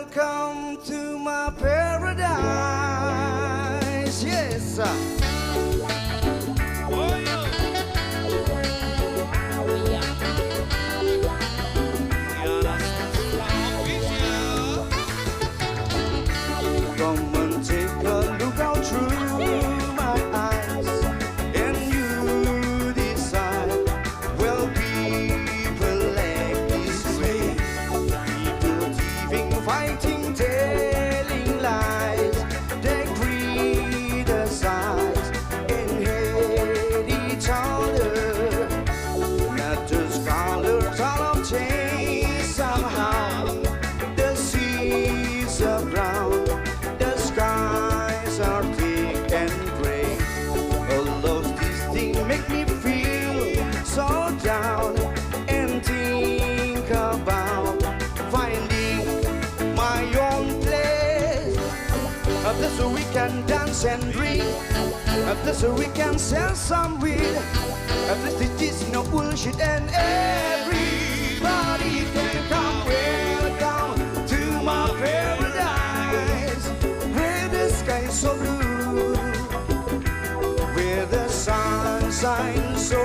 Welcome to my paradise. Yes. Come and take a look out through my eyes, and you decide. Well, people like this way, people thieving, fighting, telling lies. They criticize and hate each other. Not just colors all obtained somehow. The seas are brown, the skies are thick and gray. All of these things make me feel so down, and think about finding my own place. Up there so we can dance and drink, up there so we can sell some weed. Up there it is no bullshit and everybody can come. Welcome to my paradise, where the sky is so blue, where the sun shines so